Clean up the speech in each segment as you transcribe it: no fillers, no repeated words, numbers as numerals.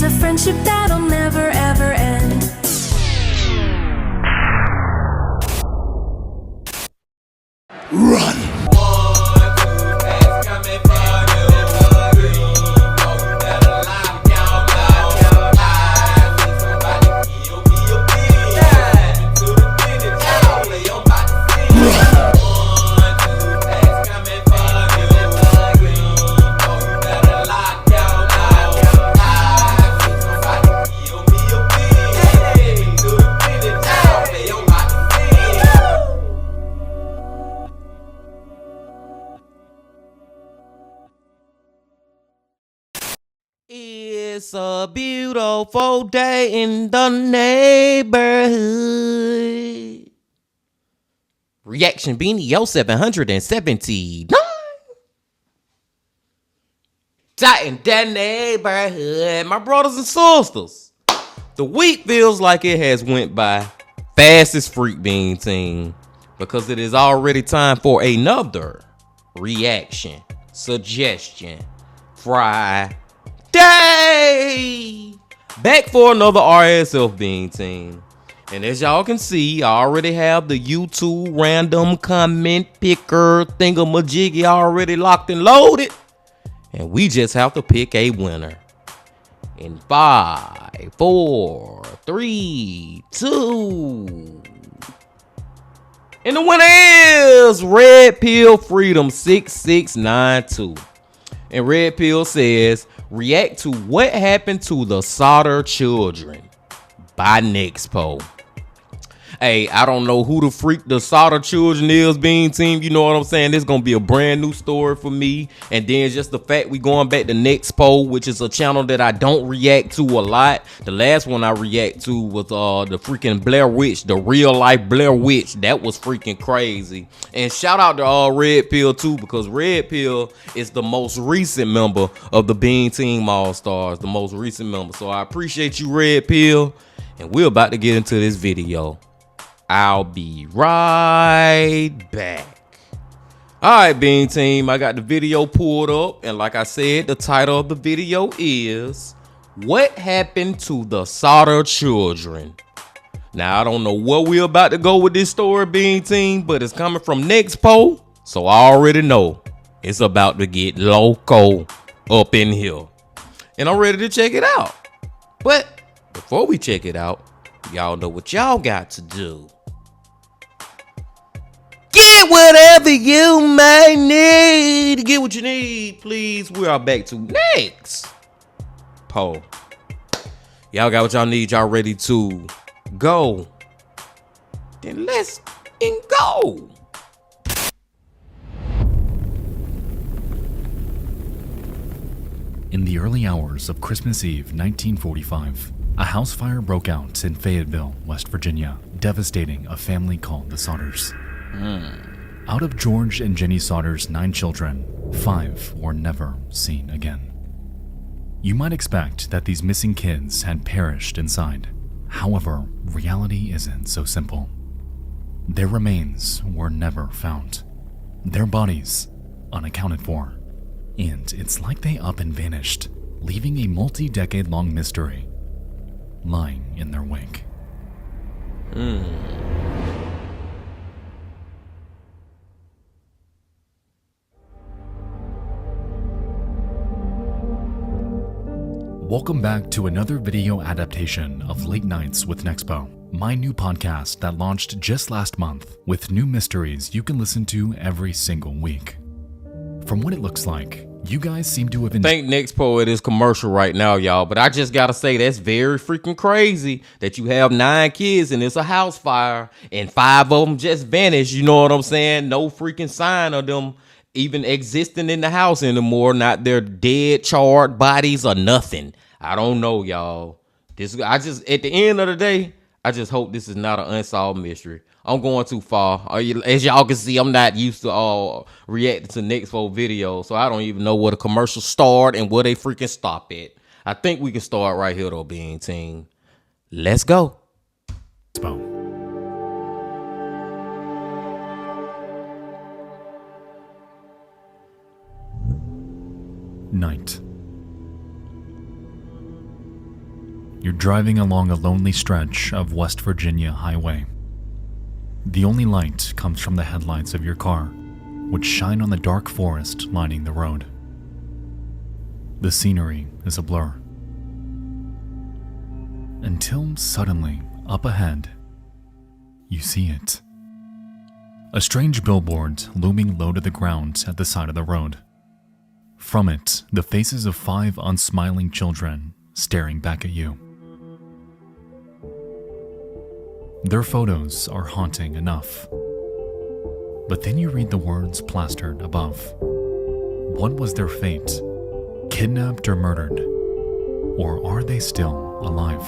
a friendship that'll never ever end. Run! It's a beautiful day in the neighborhood. Reaction Beanie, yo, 779. Tighten that neighborhood, my brothers and sisters. The week feels like it has went by fast as freak bean team, because it is already time for another reaction suggestion Friday. Back for another RSF bean team. And as y'all can see, I already have the YouTube random comment picker thingamajiggy already locked and loaded. And we just have to pick a winner. In 5, 4, 3, 2. And the winner is Red Pill Freedom 6692. And Red Pill says, react to what happened to the Sodder children by Nexpo. Hey, I don't know who the freak the Sodder children is, being team. You know what I'm saying? This is going to be a brand new story for me. And then just the fact we going back to Nexpo, which is a channel that I don't react to a lot. The last one I react to was the freaking Blair Witch, the real life Blair Witch. That was freaking crazy. And shout out to Red Pill too, because Red Pill is the most recent member of the Bean Team All-Stars, the most recent member. So I appreciate you, Red Pill. And we're about to get into this video. I'll be right back. All right, Bean Team, I got the video pulled up. And like I said, the title of the video is What Happened to the Sodder Children? Now, I don't know where we're about to go with this story, Bean Team, but it's coming from Nexpo. So I already know it's about to get loco up in here. And I'm ready to check it out. But before we check it out, y'all know what y'all got to do. Get whatever you may need. Get what you need, please. We are back to Nexpo. Y'all got what y'all need. Y'all ready to go? Then let's go. In the early hours of Christmas Eve 1945, a house fire broke out in Fayetteville, West Virginia, devastating a family called the Sodders. Out of George and Jenny Sodder's 9 children, 5 were never seen again. You might expect that these missing kids had perished inside. However, reality isn't so simple. Their remains were never found. Their bodies unaccounted for. And it's like they up and vanished, leaving a multi-decade-long mystery lying in their wake. Welcome back to another video adaptation of Late Nights with Nexpo, my new podcast that launched just last month with new mysteries you can listen to every single week. From what it looks like, you guys seem to have Thank Nexpo, it is commercial right now, y'all. But I just gotta say, that's very freaking crazy that you have 9 kids and it's a house fire and 5 of them just vanished. You know what I'm saying? No freaking sign of them even existing in the house anymore. Not their dead, charred bodies or nothing. I don't know, y'all. At the end of the day, I just hope this is not an unsolved mystery. I'm going too far. As y'all can see, I'm not used to reacting to Nexpo videos, so I don't even know where the commercial start and where they freaking stop at. I think we can start right here, though, Bean Team. Let's go. Night. You're driving along a lonely stretch of West Virginia highway. The only light comes from the headlights of your car, which shine on the dark forest lining the road. The scenery is a blur. Until suddenly, up ahead, you see it. A strange billboard looming low to the ground at the side of the road. From it, the faces of 5 unsmiling children staring back at you. Their photos are haunting enough. But then you read the words plastered above. What was their fate? Kidnapped or murdered? Or are they still alive?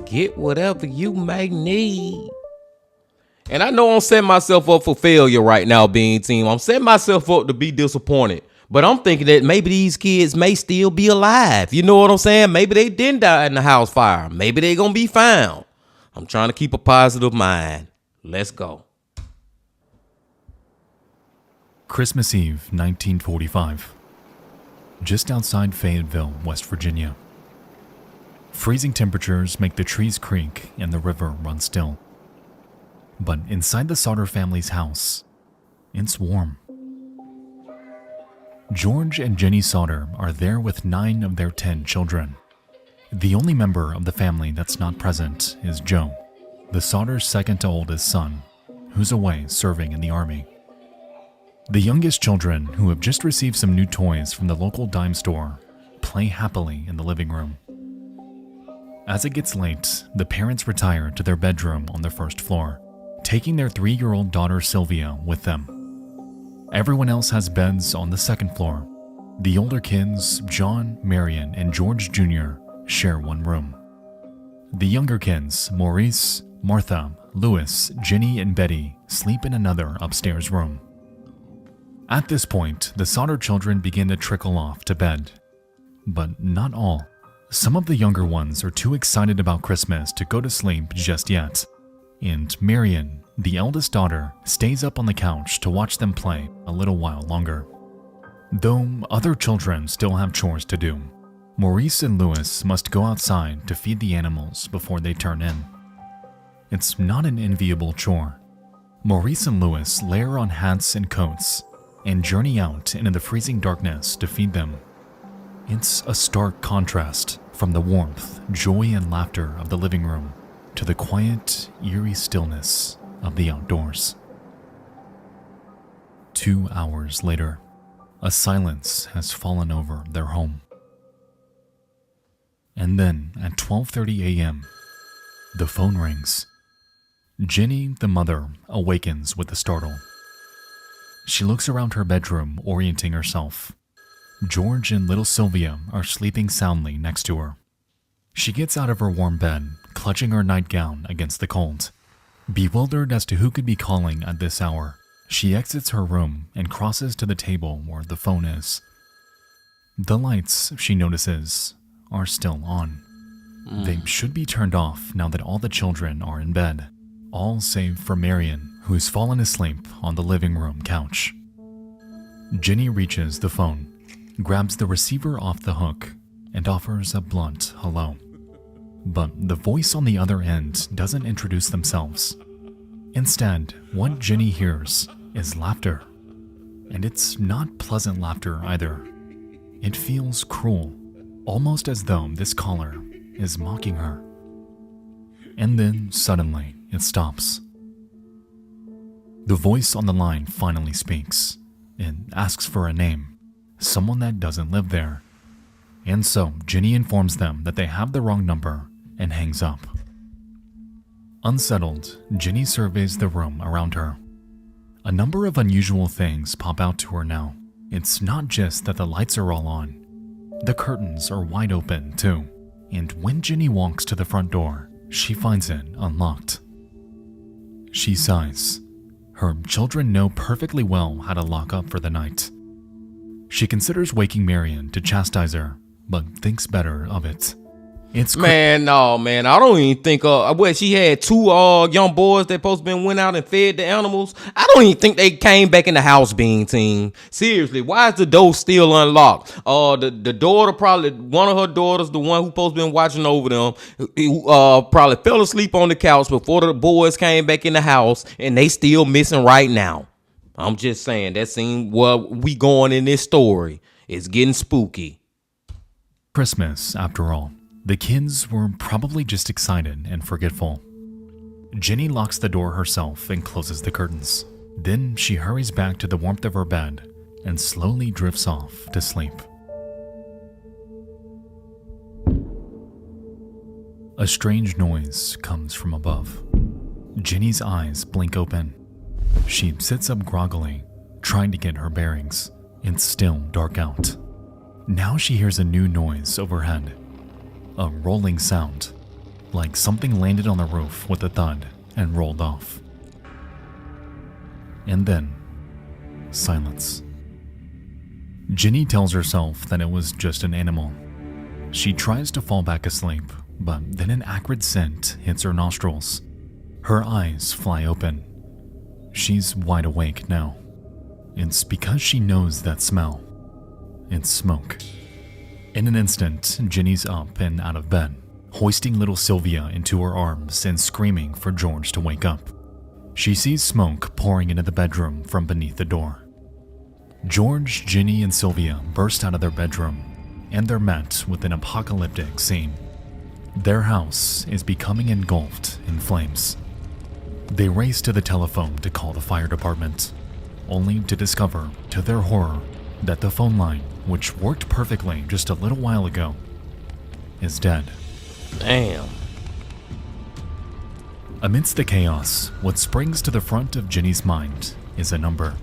Get whatever you may need. And I know I'm setting myself up for failure right now, Bean Team. I'm setting myself up to be disappointed. But I'm thinking that maybe these kids may still be alive. You know what I'm saying? Maybe they didn't die in the house fire. Maybe they gonna be found. I'm trying to keep a positive mind. Let's go. Christmas Eve, 1945. Just outside Fayetteville, West Virginia. Freezing temperatures make the trees creak and the river run still. But inside the Sodder family's house, it's warm. George and Jenny Sodder are there with 9 of their 10 children. The only member of the family that's not present is Joe, the Sodder's second to oldest son, who's away serving in the army. The youngest children, who have just received some new toys from the local dime store, play happily in the living room. As it gets late, the parents retire to their bedroom on the first floor, taking their 3-year-old daughter Sylvia with them. Everyone else has beds on the second floor. The older kids, John, Marion, and George Jr., share one room. The younger kids, Maurice, Martha, Louis, Jenny, and Betty, sleep in another upstairs room. At this point, the Sodder children begin to trickle off to bed. But not all. Some of the younger ones are too excited about Christmas to go to sleep just yet. And Marion, the eldest daughter, stays up on the couch to watch them play a little while longer. Though other children still have chores to do. Maurice and Louis must go outside to feed the animals before they turn in. It's not an enviable chore. Maurice and Louis layer on hats and coats and journey out into the freezing darkness to feed them. It's a stark contrast from the warmth, joy, and laughter of the living room to the quiet, eerie stillness of the outdoors. 2 hours later, a silence has fallen over their home. And then, at 12:30 a.m., the phone rings. Jenny, the mother, awakens with a startle. She looks around her bedroom, orienting herself. George and little Sylvia are sleeping soundly next to her. She gets out of her warm bed, clutching her nightgown against the cold. Bewildered as to who could be calling at this hour, she exits her room and crosses to the table where the phone is. The lights, she notices, are still on. They should be turned off now that all the children are in bed, all save for Marion, who's fallen asleep on the living room couch. Jenny reaches the phone, grabs the receiver off the hook, and offers a blunt hello. But the voice on the other end doesn't introduce themselves. Instead, what Jenny hears is laughter. And it's not pleasant laughter either. It feels cruel, almost as though this caller is mocking her. And then, suddenly, it stops. The voice on the line finally speaks. It asks for a name, someone that doesn't live there. And so, Jenny informs them that they have the wrong number and hangs up. Unsettled, Jenny surveys the room around her. A number of unusual things pop out to her now. It's not just that the lights are all on. The curtains are wide open, too. And when Jenny walks to the front door, she finds it unlocked. She sighs. Her children know perfectly well how to lock up for the night. She considers waking Marion to chastise her, but thinks better of it. It's Man, no, man. I don't even think she had two young boys that supposed to been went out and fed the animals. I don't even think they came back in the house, Bean Team. Seriously, why is the door still unlocked? The daughter, probably one of her daughters, the one who supposed to been watching over them, probably fell asleep on the couch before the boys came back in the house, and they still missing right now. I'm just saying, that seems where we going in this story. It's getting spooky. Christmas, after all. The kids were probably just excited and forgetful. Jenny locks the door herself and closes the curtains. Then she hurries back to the warmth of her bed and slowly drifts off to sleep. A strange noise comes from above. Jenny's eyes blink open. She sits up groggily, trying to get her bearings. It's still dark out. Now she hears a new noise overhead. A rolling sound, like something landed on the roof with a thud and rolled off. And then, silence. Jenny tells herself that it was just an animal. She tries to fall back asleep, but then an acrid scent hits her nostrils. Her eyes fly open. She's wide awake now. It's because she knows that smell. It's smoke. In an instant, Jenny's up and out of bed, hoisting little Sylvia into her arms and screaming for George to wake up. She sees smoke pouring into the bedroom from beneath the door. George, Jenny, and Sylvia burst out of their bedroom, and they're met with an apocalyptic scene. Their house is becoming engulfed in flames. They race to the telephone to call the fire department, only to discover, to their horror, that the phone line, which worked perfectly just a little while ago, is dead. Damn. Amidst the chaos, what springs to the front of Jenny's mind is a number.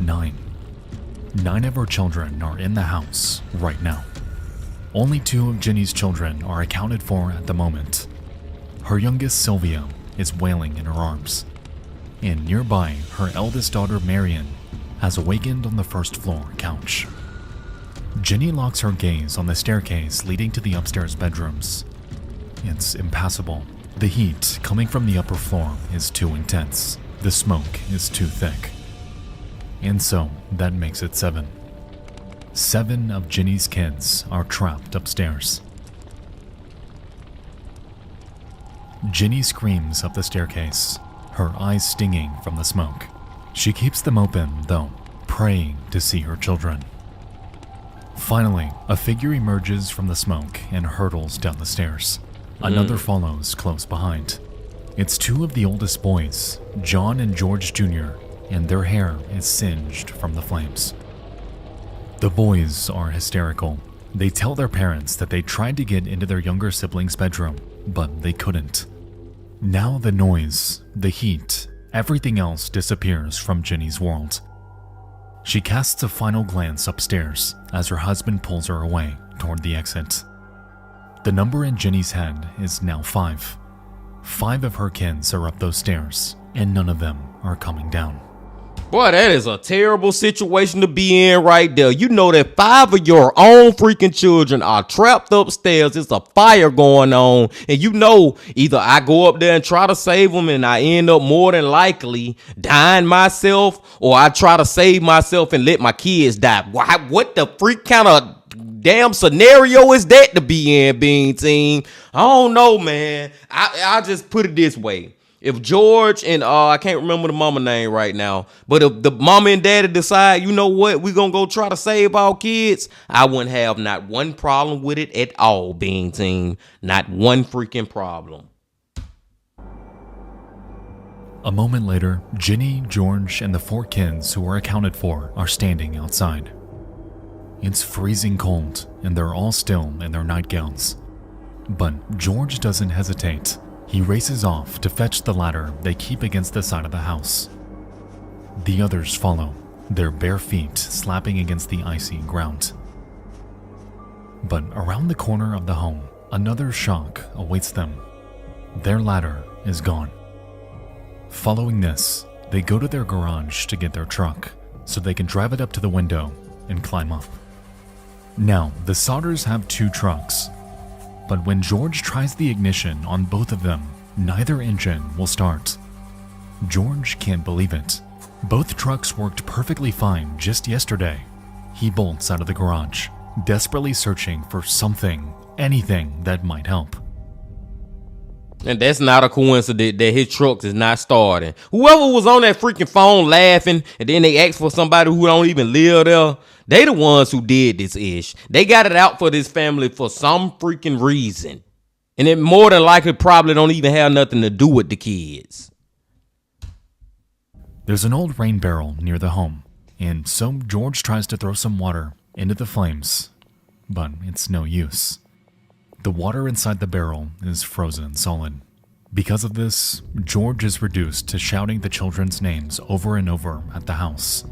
9. 9 of her children are in the house right now. Only 2 of Jenny's children are accounted for at the moment. Her youngest, Sylvia, is wailing in her arms. And nearby, her eldest daughter, Marion, has awakened on the first floor couch. Jenny locks her gaze on the staircase leading to the upstairs bedrooms. It's impassable. The heat coming from the upper floor is too intense. The smoke is too thick. And so, that makes it 7. 7 of Jenny's kids are trapped upstairs. Jenny screams up the staircase, her eyes stinging from the smoke. She keeps them open, though, praying to see her children. Finally, a figure emerges from the smoke and hurtles down the stairs. Another follows close behind. It's 2 of the oldest boys, John and George Jr., and their hair is singed from the flames. The boys are hysterical. They tell their parents that they tried to get into their younger sibling's bedroom, but they couldn't. Now the noise, the heat, everything else disappears from Jenny's world. She casts a final glance upstairs as her husband pulls her away toward the exit. The number in Jenny's head is now 5. 5 of her kids are up those stairs, and none of them are coming down. Boy, that is a terrible situation to be in right there. You know that 5 of your own freaking children are trapped upstairs. It's a fire going on. And you know, either I go up there and try to save them and I end up more than likely dying myself, or I try to save myself and let my kids die. What the freak kind of damn scenario is that to be in, Bean Team? I don't know, man. I'll just put it this way. If George and I can't remember the mama name right now, but if the mama and daddy decide, you know what, we're gonna go try to save our kids, I wouldn't have not one problem with it at all, Bean Team. Not one freaking problem. A moment later, Jenny, George, and the 4 kids who are accounted for are standing outside. It's freezing cold, and they're all still in their nightgowns. But George doesn't hesitate. He races off to fetch the ladder they keep against the side of the house. The others follow, their bare feet slapping against the icy ground. But around the corner of the home, another shock awaits them. Their ladder is gone. Following this, they go to their garage to get their truck so they can drive it up to the window and climb up. Now, the Sodders have 2 trucks. But when George tries the ignition on both of them, neither engine will start. George can't believe it. Both trucks worked perfectly fine just yesterday. He bolts out of the garage, desperately searching for something, anything that might help. And that's not a coincidence that his truck is not starting. Whoever was on that freaking phone laughing and then they asked for somebody who don't even live there, they the ones who did this ish. They got it out for this family for some freaking reason. And it more than likely probably don't even have nothing to do with the kids. There's an old rain barrel near the home, and so George tries to throw some water into the flames, but it's no use. The water inside the barrel is frozen solid. Because of this, George is reduced to shouting the children's names over and over at the house.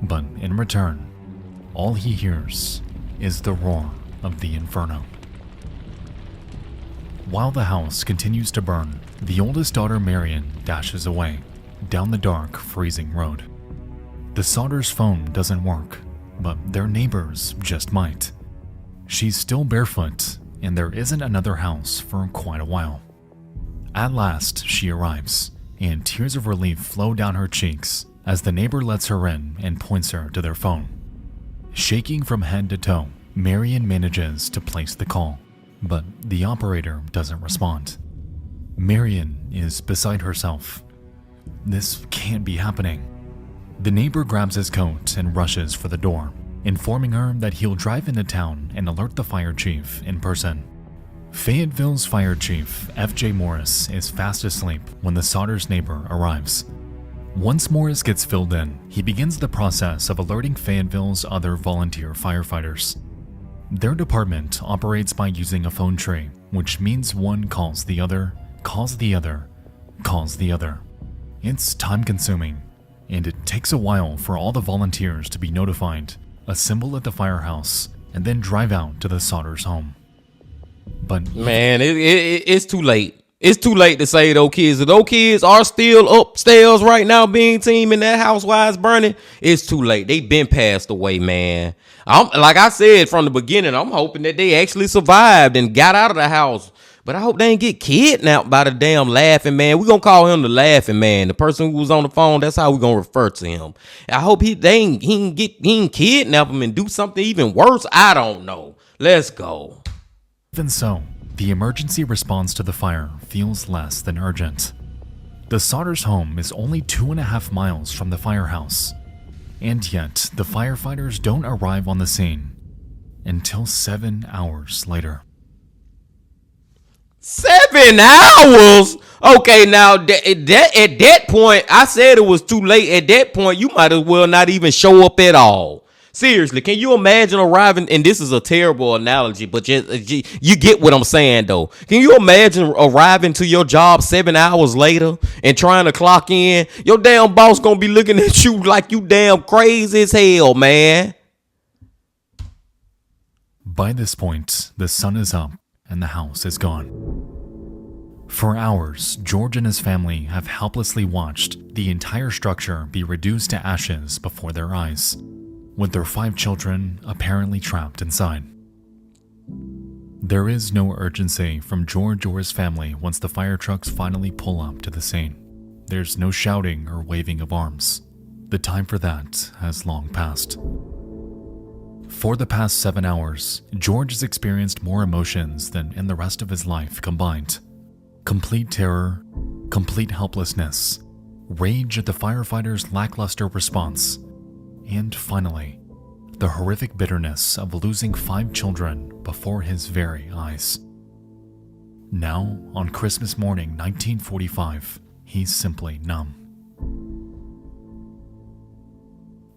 But in return, all he hears is the roar of the inferno. While the house continues to burn, the oldest daughter Marion dashes away down the dark, freezing road. The Sodders' phone doesn't work, but their neighbors just might. She's still barefoot, and there isn't another house for quite a while. At last, she arrives, and tears of relief flow down her cheeks as the neighbor lets her in and points her to their phone. Shaking from head to toe, Marion manages to place the call, but the operator doesn't respond. Marion is beside herself. This can't be happening. The neighbor grabs his coat and rushes for the door, informing her that he'll drive into town and alert the fire chief in person. Fayetteville's fire chief, F.J. Morris, is fast asleep when the Sodders' neighbor arrives. Once Morris gets filled in, he begins the process of alerting Fayetteville's other volunteer firefighters. Their department operates by using a phone tree, which means one calls the other, calls the other, calls the other. It's time-consuming, and it takes a while for all the volunteers to be notified, assemble at the firehouse, and then drive out to the Sodders' home. But man, it's too late. It's too late to say those kids. If those kids are still upstairs right now being team in that house while it's burning, it's too late. They've been passed away, man. Like I said from the beginning, I'm hoping that they actually survived and got out of the house. But I hope they ain't get kidnapped by the damn laughing man. We're going to call him the laughing man. The person who was on the phone, that's how we're going to refer to him. I hope he ain't kidnap him and do something even worse. I don't know. Let's go. even so, the emergency response to the fire feels less than urgent. The Sodders' home is only 2.5 miles from the firehouse, and yet the firefighters don't arrive on the scene until 7 hours later. 7 hours? Okay, now at that point, I said it was too late. At that point, you might as well not even show up at all. Seriously, can you imagine arriving? And this is a terrible analogy, but you get what I'm saying, though. Can you imagine arriving to your job 7 hours later and trying to clock in? Your damn boss gonna be looking at you like you damn crazy as hell, man. By this point, the sun is up and the house is gone. For hours, George and his family have helplessly watched the entire structure be reduced to ashes before their eyes, with their 5 children apparently trapped inside. There is no urgency from George or his family once the fire trucks finally pull up to the scene. There's no shouting or waving of arms. The time for that has long passed. For the past 7 hours, George has experienced more emotions than in the rest of his life combined. Complete terror, complete helplessness, rage at the firefighters' lackluster response, and finally, the horrific bitterness of losing 5 children before his very eyes. Now, on Christmas morning 1945, he's simply numb.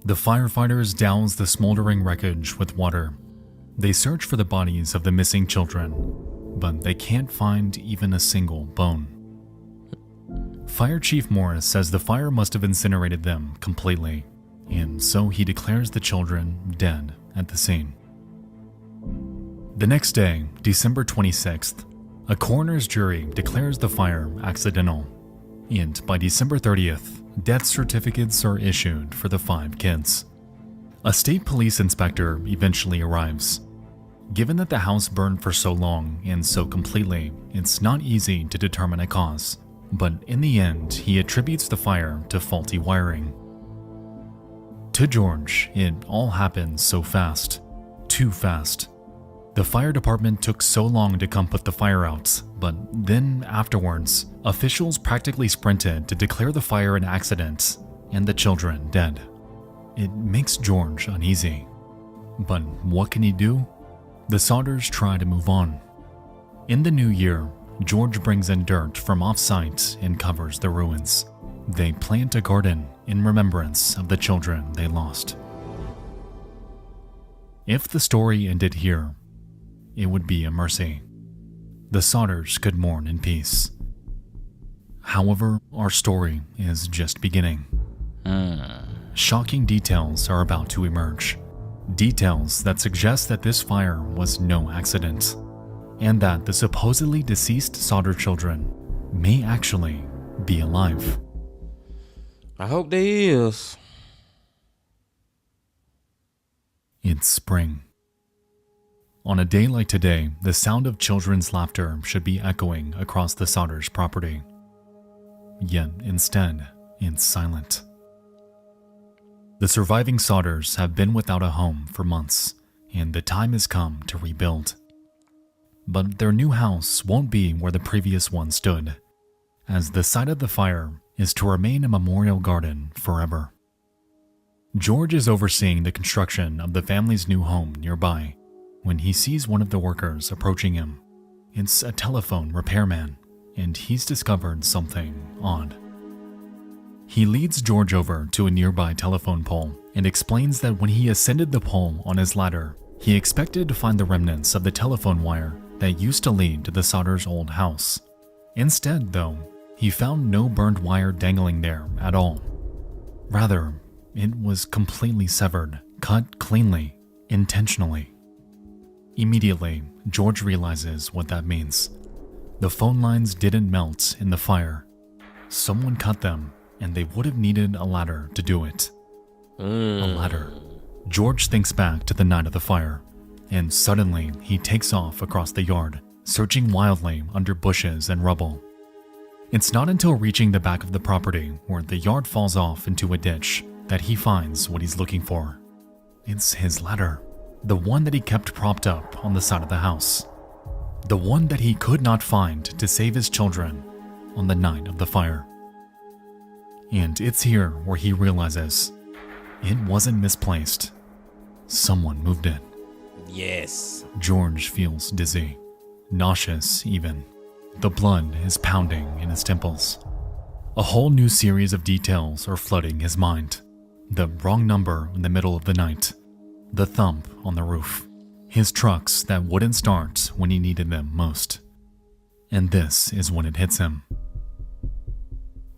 The firefighters douse the smoldering wreckage with water. They search for the bodies of the missing children, but they can't find even a single bone. Fire Chief Morris says the fire must have incinerated them completely, and so he declares the children dead at the scene. The next day, December 26th, a coroner's jury declares the fire accidental, and by December 30th, death certificates are issued for the 5 kids. A state police inspector eventually arrives. Given that the house burned for so long and so completely, it's not easy to determine a cause, but in the end, he attributes the fire to faulty wiring. To George, it all happened so fast. Too fast. The fire department took so long to come put the fire out, but then afterwards, officials practically sprinted to declare the fire an accident and the children dead. It makes George uneasy. But what can he do? The Sodders try to move on. In the new year, George brings in dirt from off-site and covers the ruins. They plant a garden in remembrance of the children they lost. If the story ended here, it would be a mercy. The Sodders could mourn in peace. However, our story is just beginning. Shocking details are about to emerge. Details that suggest that this fire was no accident, and that the supposedly deceased Sodder children may actually be alive. I hope there is. It's spring. On a day like today, the sound of children's laughter should be echoing across the Sodders' property. Yet instead, it's silent. The surviving Sodders have been without a home for months, and the time has come to rebuild. But their new house won't be where the previous one stood, as the site of the fire is to remain a memorial garden forever. George is overseeing the construction of the family's new home nearby when he sees one of the workers approaching him. It's a telephone repairman, and he's discovered something odd. He leads George over to a nearby telephone pole and explains that when he ascended the pole on his ladder, he expected to find the remnants of the telephone wire that used to lead to the Sodders' old house. Instead, though, he found no burned wire dangling there at all. Rather, it was completely severed, cut cleanly, intentionally. Immediately, George realizes what that means. The phone lines didn't melt in the fire. Someone cut them, and they would have needed a ladder to do it. A ladder. George thinks back to the night of the fire, and suddenly he takes off across the yard, searching wildly under bushes and rubble. It's not until reaching the back of the property where the yard falls off into a ditch that he finds what he's looking for. It's his ladder, the one that he kept propped up on the side of the house. The one that he could not find to save his children on the night of the fire. And it's here where he realizes it wasn't misplaced. Someone moved it. Yes. George feels dizzy, nauseous even. The blood is pounding in his temples. A whole new series of details are flooding his mind. The wrong number in the middle of the night. The thump on the roof. His trucks that wouldn't start when he needed them most. And this is when it hits him.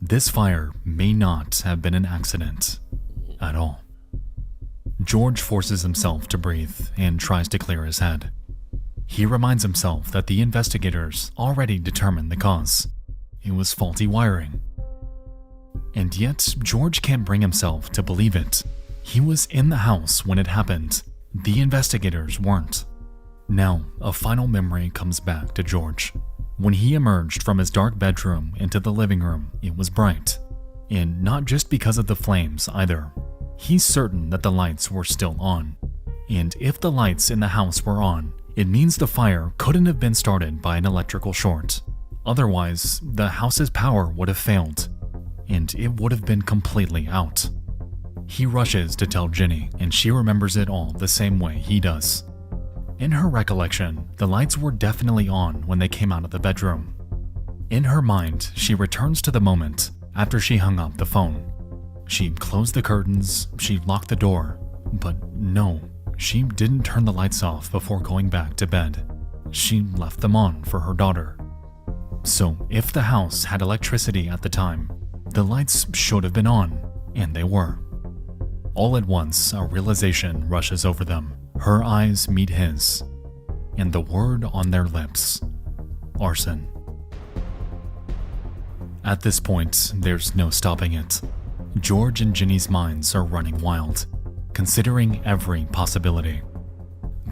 This fire may not have been an accident at all. George forces himself to breathe and tries to clear his head. He reminds himself that the investigators already determined the cause. It was faulty wiring. And yet, George can't bring himself to believe it. He was in the house when it happened. The investigators weren't. Now, a final memory comes back to George. When he emerged from his dark bedroom into the living room, it was bright. And not just because of the flames either. He's certain that the lights were still on. And if the lights in the house were on, it means the fire couldn't have been started by an electrical short. Otherwise, the house's power would have failed, and it would have been completely out. He rushes to tell Jenny, and she remembers it all the same way he does. In her recollection, the lights were definitely on when they came out of the bedroom. In her mind, she returns to the moment after she hung up the phone. She closed the curtains, she locked the door, but no, she didn't turn the lights off before going back to bed. She left them on for her daughter. So if the house had electricity at the time, the lights should have been on, and they were. All at once, a realization rushes over them. Her eyes meet his, and the word on their lips, arson. At this point, there's no stopping it. George and Jenny's minds are running wild, considering every possibility.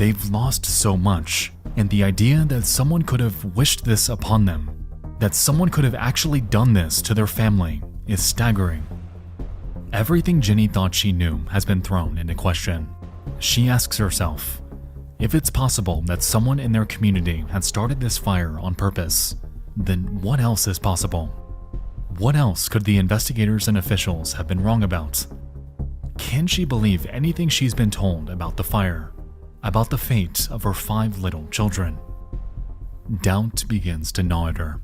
They've lost so much, and the idea that someone could have wished this upon them, that someone could have actually done this to their family, is staggering. Everything Ginny thought she knew has been thrown into question. She asks herself, if it's possible that someone in their community had started this fire on purpose, then what else is possible? What else could the investigators and officials have been wrong about? Can she believe anything she's been told about the fire, about the fate of her 5 little children? Doubt begins to gnaw at her.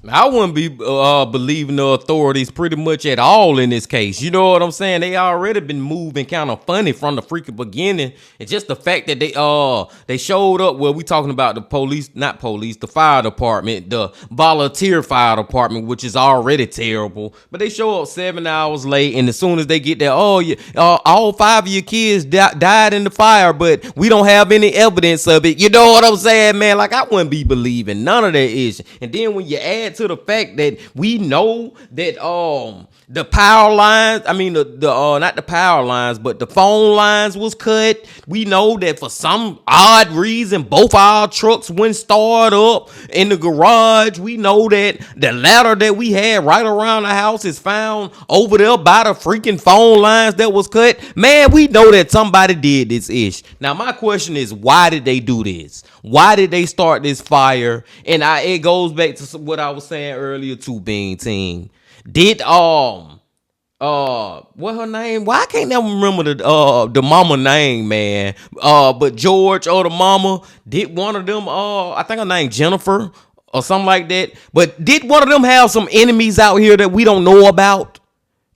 I wouldn't be believing the authorities pretty much at all in this case. You know what I'm saying? They already been moving kind of funny from the freaking beginning. And just the fact that they showed up, well, we talking about the police, not police, the fire department, the volunteer fire department, which is already terrible. But they show up 7 hours late, and as soon as they get there, oh, yeah, all 5 of your kids died in the fire, but we don't have any evidence of it. You know what I'm saying, man? Like, I wouldn't be believing none of that ish. And then when you add to the fact that we know that the power lines, I mean the not the power lines, but the phone lines was cut. We know that for some odd reason both our trucks wouldn't start up in the garage. We know that the ladder that we had right around the house is found over there by the freaking phone lines that was cut. Man, we know that somebody did this ish. Now my question is, why did they do this? Why did they start this fire? And it goes back to what I was saying earlier too, Bean Team. Did what her name? Why I can't never remember the mama name, man. But George or the mama, did one of them I think her name Jennifer or something like that. But did one of them have some enemies out here that we don't know about?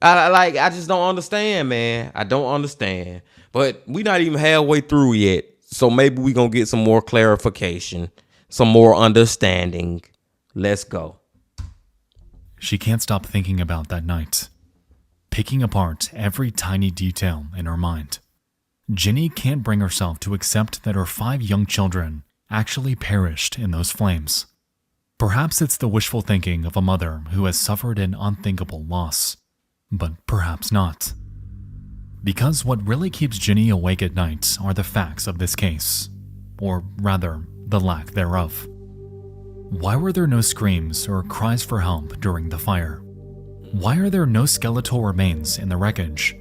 I just don't understand, man. I don't understand. But we not even halfway through yet. So maybe we gonna get some more clarification, some more understanding. Let's go. She can't stop thinking about that night, picking apart every tiny detail in her mind. Ginny can't bring herself to accept that her 5 young children actually perished in those flames. Perhaps it's the wishful thinking of a mother who has suffered an unthinkable loss, but perhaps not. Because what really keeps Ginny awake at night are the facts of this case, or rather, the lack thereof. Why were there no screams or cries for help during the fire? Why are there no skeletal remains in the wreckage?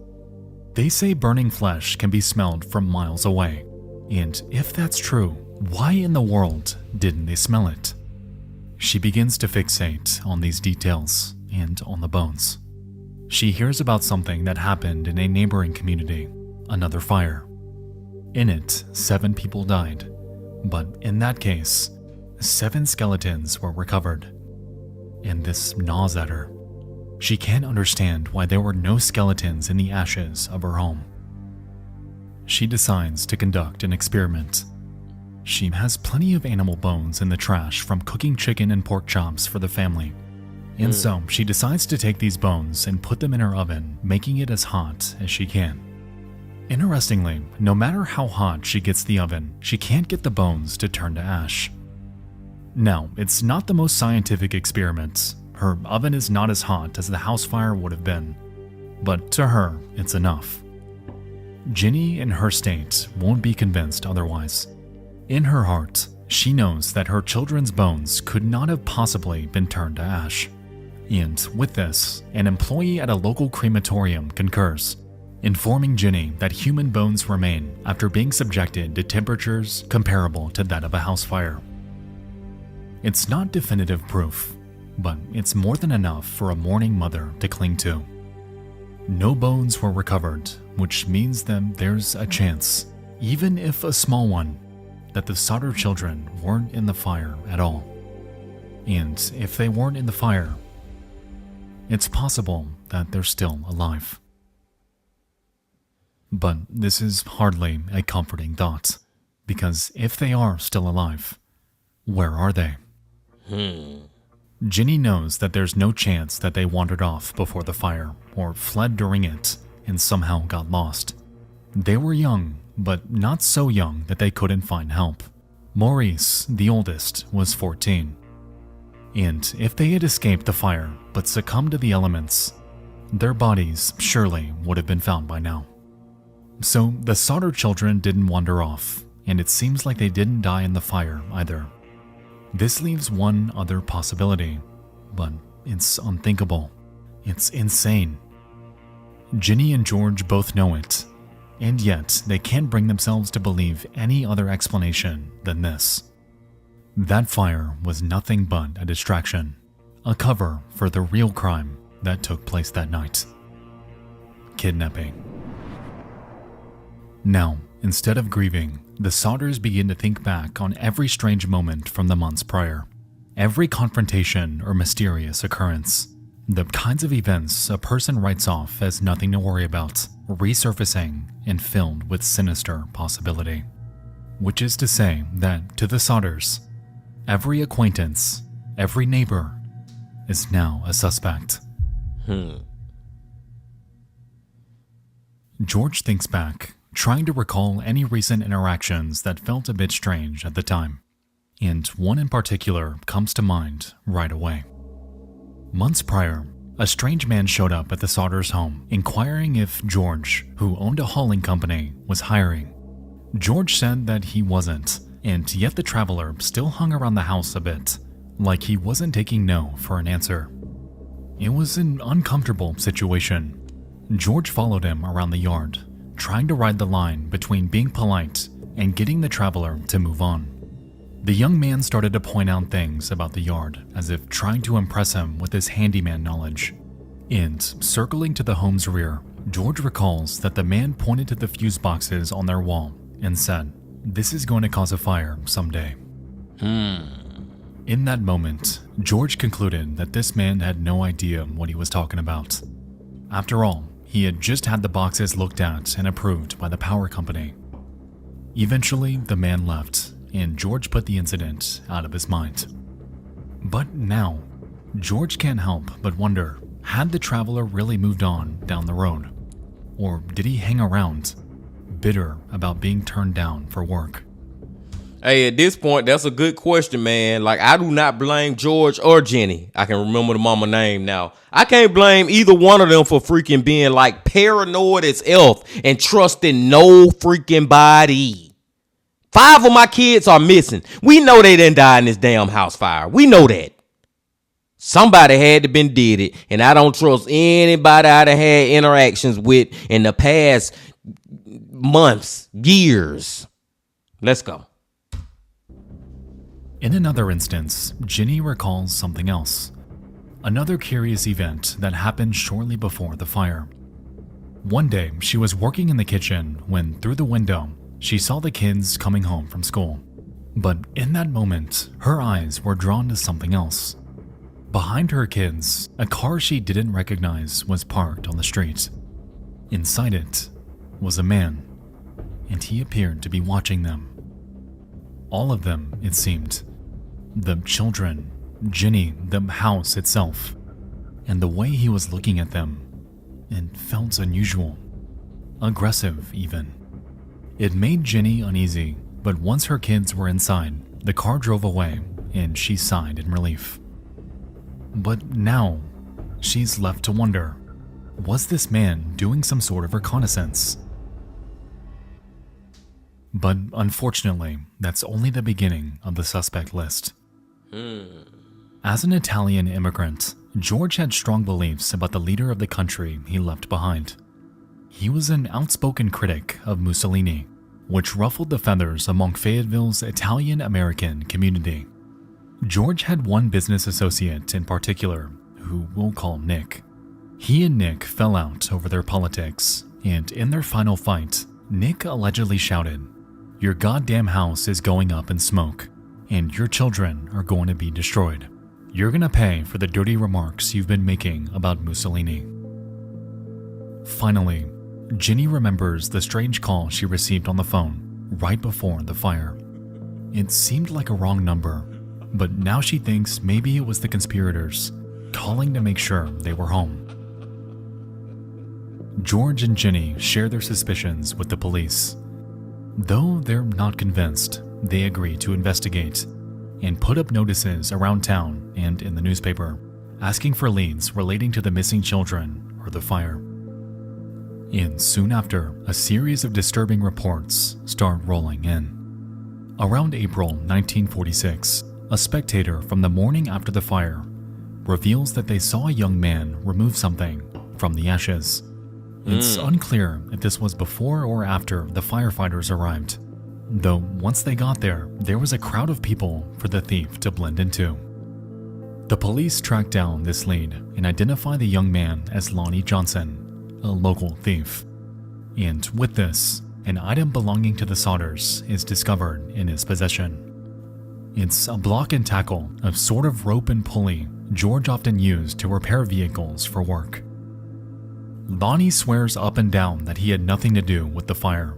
They say burning flesh can be smelled from miles away, and if that's true, why in the world didn't they smell it? She begins to fixate on these details and on the bones. She hears about something that happened in a neighboring community, another fire. In it, 7 people died, but in that case, 7 skeletons were recovered. And this gnaws at her. She can't understand why there were no skeletons in the ashes of her home. She decides to conduct an experiment. She has plenty of animal bones in the trash from cooking chicken and pork chops for the family. And so she decides to take these bones and put them in her oven, making it as hot as she can. Interestingly, no matter how hot she gets the oven, she can't get the bones to turn to ash. Now, it's not the most scientific experiment. Her oven is not as hot as the house fire would have been, but to her, it's enough. Ginny, in her state, won't be convinced otherwise. In her heart, she knows that her children's bones could not have possibly been turned to ash. And with this, an employee at a local crematorium concurs, informing Ginny that human bones remain after being subjected to temperatures comparable to that of a house fire. It's not definitive proof, but it's more than enough for a mourning mother to cling to. No bones were recovered, which means that there's a chance, even if a small one, that the Sodder children weren't in the fire at all. And if they weren't in the fire, it's possible that they're still alive. But this is hardly a comforting thought, because if they are still alive, where are they? Ginny knows that there's no chance that they wandered off before the fire or fled during it and somehow got lost. They were young, but not so young that they couldn't find help. Maurice, the oldest, was 14. And if they had escaped the fire but succumbed to the elements, their bodies surely would have been found by now. So the Sodder children didn't wander off, and it seems like they didn't die in the fire either. This leaves one other possibility, but it's unthinkable. It's insane. Ginny and George both know it, and yet they can't bring themselves to believe any other explanation than this. That fire was nothing but a distraction, a cover for the real crime that took place that night. Kidnapping. Now, instead of grieving, the Sodders begin to think back on every strange moment from the months prior, every confrontation or mysterious occurrence, the kinds of events a person writes off as nothing to worry about, resurfacing and filled with sinister possibility. Which is to say that to the Sodders, every acquaintance, every neighbor is now a suspect. George thinks back, trying to recall any recent interactions that felt a bit strange at the time, and one in particular comes to mind right away. Months prior, a strange man showed up at the Sodders' home, inquiring if George, who owned a hauling company, was hiring. George said that he wasn't, and yet the traveler still hung around the house a bit, like he wasn't taking no for an answer. It was an uncomfortable situation. George followed him around the yard, trying to ride the line between being polite and getting the traveler to move on. The young man started to point out things about the yard, as if trying to impress him with his handyman knowledge. And, circling to the home's rear, George recalls that the man pointed to the fuse boxes on their wall and said, "This is going to cause a fire someday." In that moment, George concluded that this man had no idea what he was talking about. After all, he had just had the boxes looked at and approved by the power company. Eventually, the man left, and George put the incident out of his mind. But now, George can't help but wonder, had the traveler really moved on down the road? Or did he hang around, bitter about being turned down for work? Hey, at this point, that's a good question, man. Like, I do not blame George or Jenny. I can remember the mama name now. I can't blame either one of them for freaking being like paranoid as elf and trusting no freaking body. 5 of my kids are missing. We know they didn't die in this damn house fire. We know that. Somebody had to been did it, and I don't trust anybody I done had interactions with in the past months, years. Let's go. In another instance, Ginny recalls something else. Another curious event that happened shortly before the fire. One day, she was working in the kitchen when, through the window, she saw the kids coming home from school. But in that moment, her eyes were drawn to something else. Behind her kids, a car she didn't recognize was parked on the street. Inside it was a man, and he appeared to be watching them. All of them, it seemed. The children, Ginny, the house itself, and the way he was looking at them. It felt unusual, aggressive even. It made Ginny uneasy, but once her kids were inside, the car drove away and she sighed in relief. But now, she's left to wonder, was this man doing some sort of reconnaissance? But unfortunately, that's only the beginning of the suspect list. As an Italian immigrant, George had strong beliefs about the leader of the country he left behind. He was an outspoken critic of Mussolini, which ruffled the feathers among Fayetteville's Italian-American community. George had one business associate in particular, who we'll call Nick. He and Nick fell out over their politics, and in their final fight, Nick allegedly shouted, "Your goddamn house is going up in smoke, and your children are going to be destroyed. You're gonna pay for the dirty remarks you've been making about Mussolini." Finally, Ginny remembers the strange call she received on the phone right before the fire. It seemed like a wrong number, but now she thinks maybe it was the conspirators calling to make sure they were home. George and Ginny share their suspicions with the police. Though they're not convinced, they agree to investigate and put up notices around town and in the newspaper, asking for leads relating to the missing children or the fire. And soon after, a series of disturbing reports start rolling in. Around April 1946, a spectator from the morning after the fire reveals that they saw a young man remove something from the ashes. It's unclear if this was before or after the firefighters arrived, though once they got there, there was a crowd of people for the thief to blend into. The police tracked down this lead and identified the young man as Lonnie Johnson, a local thief. And with this, an item belonging to the Sodders is discovered in his possession. It's a block and tackle, a sort of rope and pulley George often used to repair vehicles for work. Lonnie swears up and down that he had nothing to do with the fire.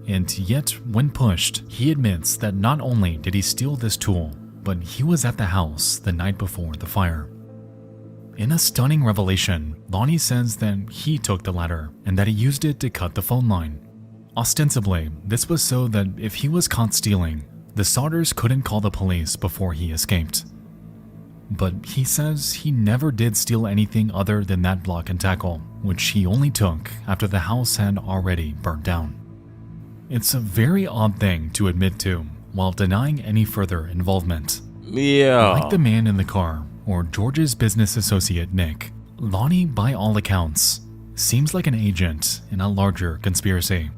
And yet, when pushed, he admits that not only did he steal this tool, but he was at the house the night before the fire. In a stunning revelation, Lonnie says that he took the ladder and that he used it to cut the phone line. Ostensibly, this was so that if he was caught stealing, the Sodders couldn't call the police before he escaped. But he says he never did steal anything other than that block and tackle, which he only took after the house had already burnt down. It's a very odd thing to admit to while denying any further involvement. Yeah. Like the man in the car, or George's business associate Nick, Lonnie, by all accounts, seems like an agent in a larger conspiracy.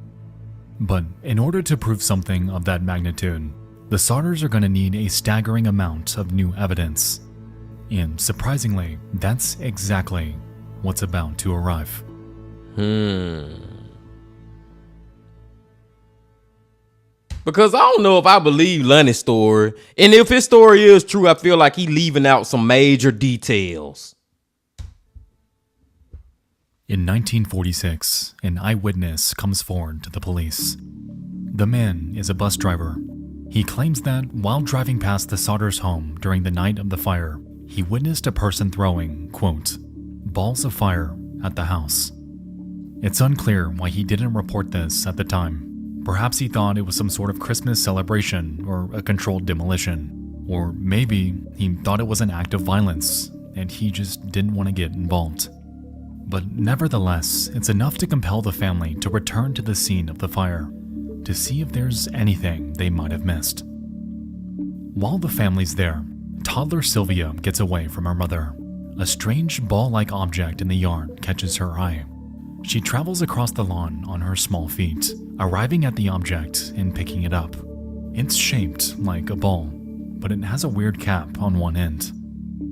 But in order to prove something of that magnitude, the Sodders are going to need a staggering amount of new evidence. And surprisingly, that's exactly what's about to arrive. Because I don't know if I believe Lonnie's story. And if his story is true, I feel like he's leaving out some major details. In 1946, an eyewitness comes forward to the police. The man is a bus driver. He claims that while driving past the Sodders' home during the night of the fire, he witnessed a person throwing, quote, balls of fire at the house. It's unclear why he didn't report this at the time. Perhaps he thought it was some sort of Christmas celebration or a controlled demolition. Or maybe he thought it was an act of violence and he just didn't want to get involved. But nevertheless, it's enough to compel the family to return to the scene of the fire to see if there's anything they might have missed. While the family's there, toddler Sylvia gets away from her mother. A strange ball-like object in the yard catches her eye. She travels across the lawn on her small feet, arriving at the object and picking it up. It's shaped like a ball, but it has a weird cap on one end.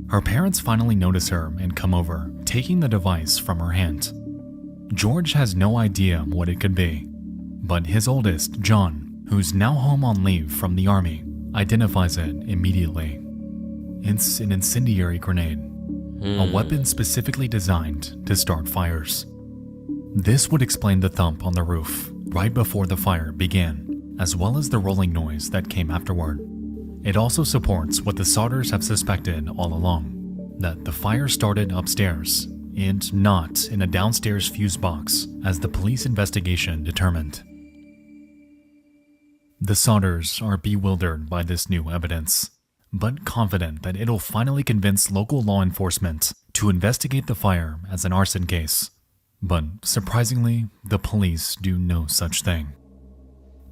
Her parents finally notice her and come over, taking the device from her hand. George has no idea what it could be, but his oldest, John, who's now home on leave from the army, identifies it immediately. It's an incendiary grenade, a weapon specifically designed to start fires. This would explain the thump on the roof right before the fire began, as well as the rolling noise that came afterward. It also supports what the Sodders have suspected all along, that the fire started upstairs and not in a downstairs fuse box, as the police investigation determined. The Sodders are bewildered by this new evidence, but confident that it'll finally convince local law enforcement to investigate the fire as an arson case. But surprisingly, the police do no such thing.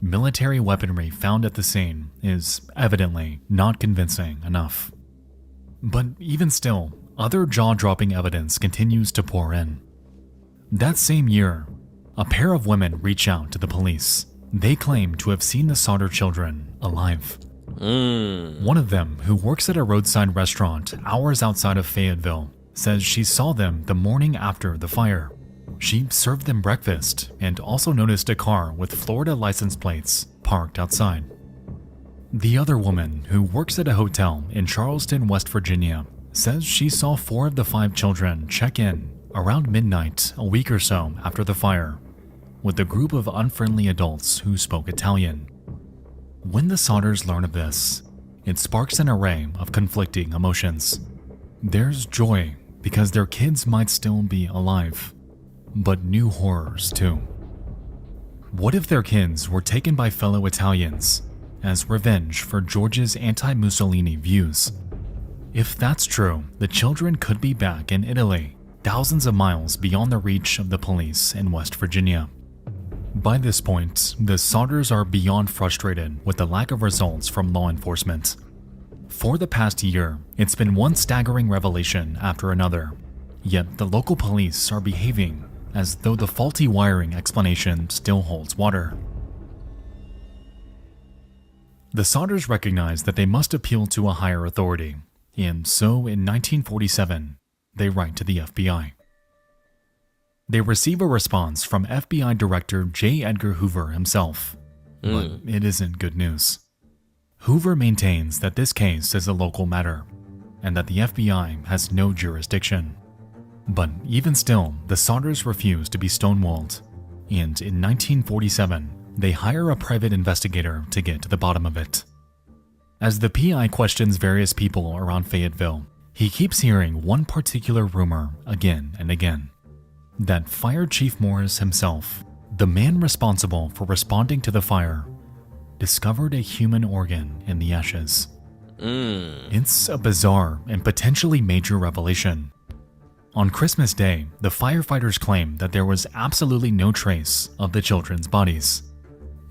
Military weaponry found at the scene is evidently not convincing enough. But even still, other jaw-dropping evidence continues to pour in. That same year, a pair of women reach out to the police. They claim to have seen the Sodder children alive. One of them, who works at a roadside restaurant hours outside of Fayetteville, says she saw them the morning after the fire. She served them breakfast and also noticed a car with Florida license plates parked outside. The other woman, who works at a hotel in Charleston, West Virginia, says she saw 4 of the 5 children check in around midnight a week or so after the fire with a group of unfriendly adults who spoke Italian. When the Sodders learn of this, it sparks an array of conflicting emotions. There's joy because their kids might still be alive, but new horrors too. What if their kids were taken by fellow Italians as revenge for George's anti-Mussolini views? If that's true, the children could be back in Italy, thousands of miles beyond the reach of the police in West Virginia. By this point, the Sodders are beyond frustrated with the lack of results from law enforcement. For the past year, it's been one staggering revelation after another, yet the local police are behaving as though the faulty wiring explanation still holds water. The Sodders recognize that they must appeal to a higher authority, and so in 1947, they write to the FBI. They receive a response from FBI Director J. Edgar Hoover himself, but it isn't good news. Hoover maintains that this case is a local matter, and that the FBI has no jurisdiction. But even still, the Sodders refuse to be stonewalled, and in 1947, they hire a private investigator to get to the bottom of it. As the PI questions various people around Fayetteville, he keeps hearing one particular rumor again and again. That Fire Chief Morris himself, the man responsible for responding to the fire, discovered a human organ in the ashes. It's a bizarre and potentially major revelation. On Christmas Day, the firefighters claimed that there was absolutely no trace of the children's bodies.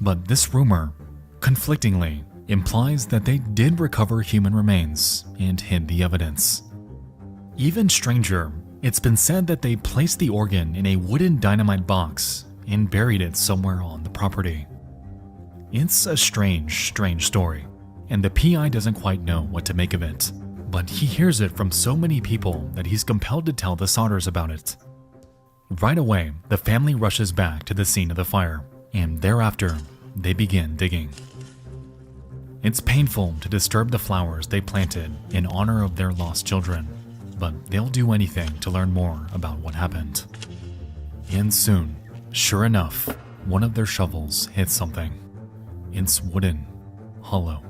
But this rumor, conflictingly, implies that they did recover human remains and hid the evidence. Even stranger, it's been said that they placed the organ in a wooden dynamite box and buried it somewhere on the property. It's a strange story, and the PI doesn't quite know what to make of it, but he hears it from so many people that he's compelled to tell the Sodders about it. Right away, the family rushes back to the scene of the fire, and thereafter, they begin digging. It's painful to disturb the flowers they planted in honor of their lost children, but they'll do anything to learn more about what happened. And soon, sure enough, one of their shovels hits something. It's wooden, hollow.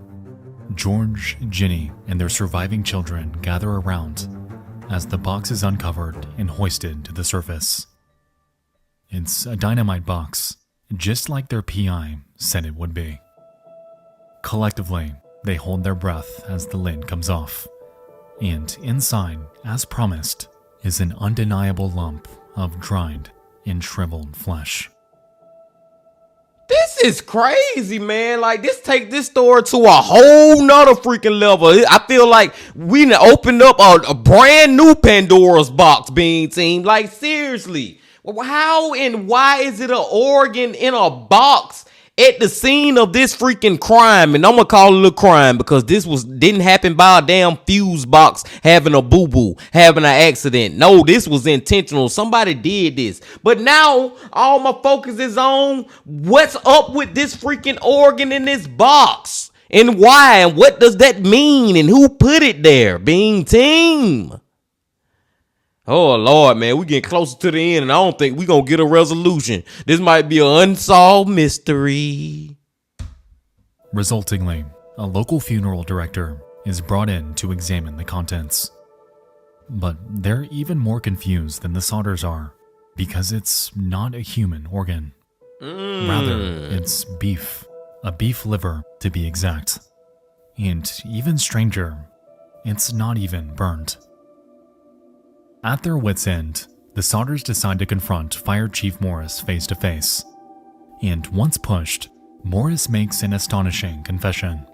George, Ginny, and their surviving children gather around as the box is uncovered and hoisted to the surface. It's a dynamite box, just like their PI said it would be. Collectively, they hold their breath as the lid comes off, and inside, as promised, is an undeniable lump of dried and shriveled flesh. This is crazy, man. Like, this take this story to a whole nother freaking level. I feel like we done opened up a brand new Pandora's box, Bean Team. Like, seriously. How and why is it an organ in a box at the scene of this freaking crime? And I'm gonna call it a crime because this didn't happen by a damn fuse box having a boo-boo, having an accident. No, this was intentional. Somebody did this. But now all my focus is on what's up with this freaking organ in this box and why and what does that mean and who put it there, Bean Team. Oh, Lord, man, we getting closer to the end, and I don't think we going to get a resolution. This might be an unsolved mystery. Resultingly, a local funeral director is brought in to examine the contents. But they're even more confused than the Sodders are, because it's not a human organ. Rather, it's beef. A beef liver, to be exact. And even stranger, it's not even burned. At their wits' end, the Sodders decide to confront Fire Chief Morris face to face. And once pushed, Morris makes an astonishing confession.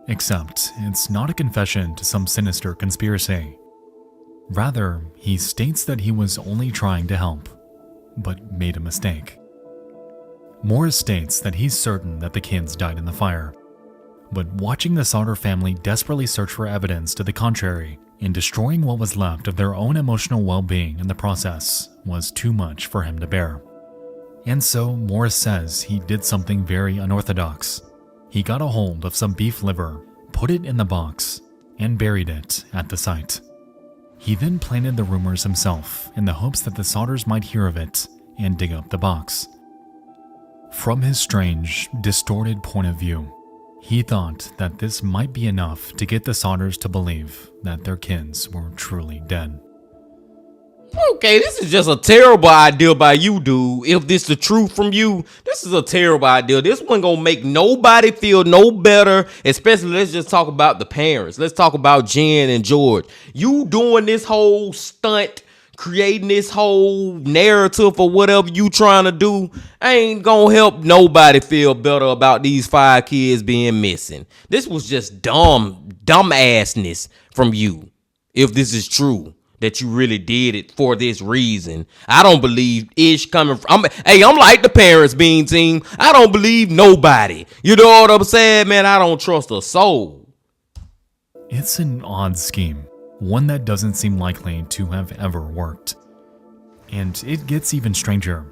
Except, it's not a confession to some sinister conspiracy. Rather, he states that he was only trying to help, but made a mistake. Morris states that he's certain that the kids died in the fire, but watching the Sodder family desperately search for evidence to the contrary and destroying what was left of their own emotional well-being in the process was too much for him to bear. And so Morris says he did something very unorthodox. He got a hold of some beef liver, put it in the box, and buried it at the site. He then planted the rumors himself in the hopes that the Sodders might hear of it and dig up the box. From his strange, distorted point of view, he thought that this might be enough to get the Sodders to believe that their kids were truly dead. Okay, this is just a terrible idea by you, dude. If this is the truth from you, this is a terrible idea. This one gonna make nobody feel no better, especially let's just talk about the parents. Let's talk about Jen and George. You doing this whole stunt, creating this whole narrative or whatever you trying to do ain't gonna help nobody feel better about these 5 kids being missing. This was just dumbassness from you. If this is true, that you really did it for this reason. I don't believe Ish coming from, I'm like the parents being team. I don't believe nobody. You know what I'm saying, man? I don't trust a soul. It's an odd scheme, one that doesn't seem likely to have ever worked. And it gets even stranger.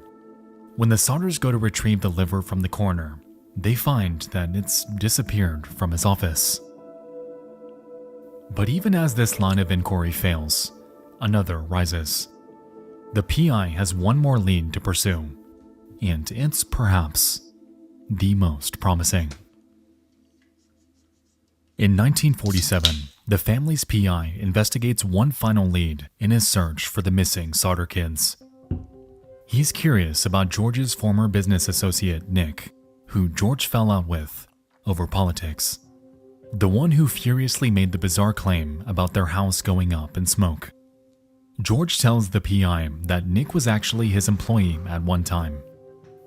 When the Sodders go to retrieve the liver from the coroner, they find that it's disappeared from his office. But even as this line of inquiry fails, another rises. The PI has one more lead to pursue, and it's perhaps the most promising. In 1947, the family's PI investigates one final lead in his search for the missing Sodder kids. He's curious about George's former business associate, Nick, who George fell out with over politics. The one who furiously made the bizarre claim about their house going up in smoke. George tells the PI that Nick was actually his employee at one time.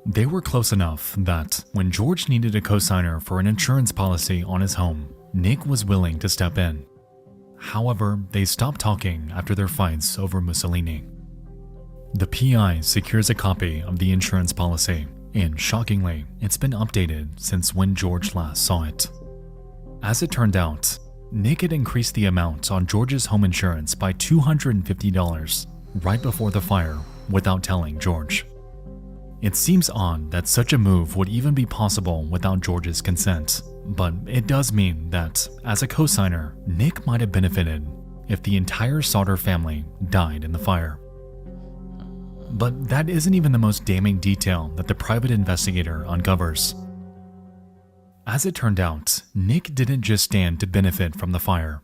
They were close enough that when George needed a cosigner for an insurance policy on his home, Nick was willing to step in. However, they stopped talking after their fights over Mussolini. The PI secures a copy of the insurance policy, and shockingly, it's been updated since when George last saw it. As it turned out, Nick had increased the amount on George's home insurance by $250 right before the fire without telling George. It seems odd that such a move would even be possible without George's consent, but it does mean that, as a cosigner, Nick might have benefited if the entire Sodder family died in the fire. But that isn't even the most damning detail that the private investigator uncovers. As it turned out, Nick didn't just stand to benefit from the fire.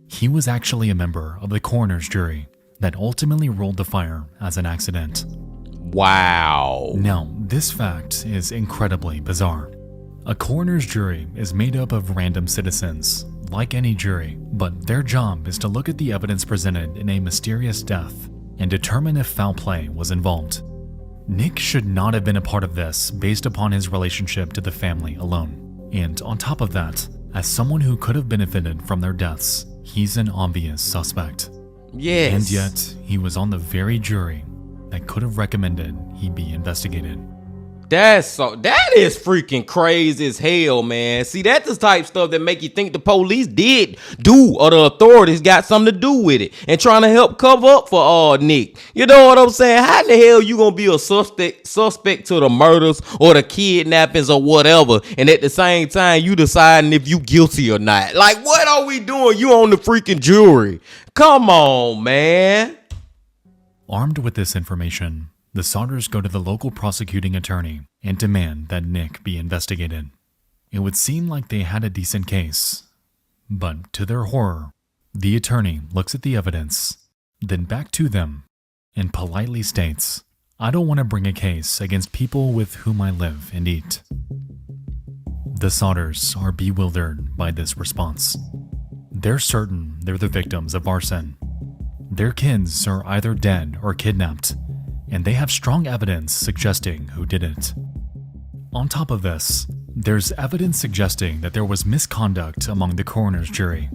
He was actually a member of the coroner's jury that ultimately ruled the fire as an accident. Wow. Now, this fact is incredibly bizarre. A coroner's jury is made up of random citizens, like any jury, but their job is to look at the evidence presented in a mysterious death and determine if foul play was involved. Nick should not have been a part of this based upon his relationship to the family alone. And on top of that, as someone who could have benefited from their deaths, he's an obvious suspect. Yes. And yet, he was on the very jury that could have recommended he be investigated. That is freaking crazy as hell, man. See, that's the type of stuff that make you think the police did do, or the authorities got something to do with it and trying to help cover up for Nick. You know what I'm saying? How the hell you gonna be a suspect to the murders or the kidnappings or whatever, and at the same time you deciding if you guilty or not? Like, what are we doing? You on the freaking jury? Come on, man. Armed with this information, the Sodders go to the local prosecuting attorney and demand that Nick be investigated. It would seem like they had a decent case, but to their horror, the attorney looks at the evidence, then back to them, and politely states, "I don't want to bring a case against people with whom I live and eat." The Sodders are bewildered by this response. They're certain they're the victims of arson. Their kids are either dead or kidnapped, and they have strong evidence suggesting who did it. On top of this, there's evidence suggesting that there was misconduct among the coroner's jury,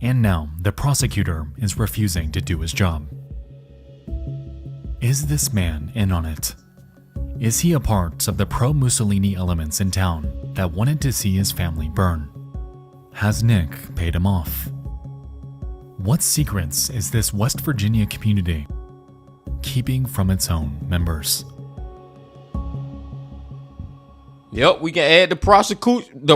and now the prosecutor is refusing to do his job. Is this man in on it? Is he a part of the pro-Mussolini elements in town that wanted to see his family burn? Has Nick paid him off? What secrets is this West Virginia community keeping from its own members? Yep, we can add the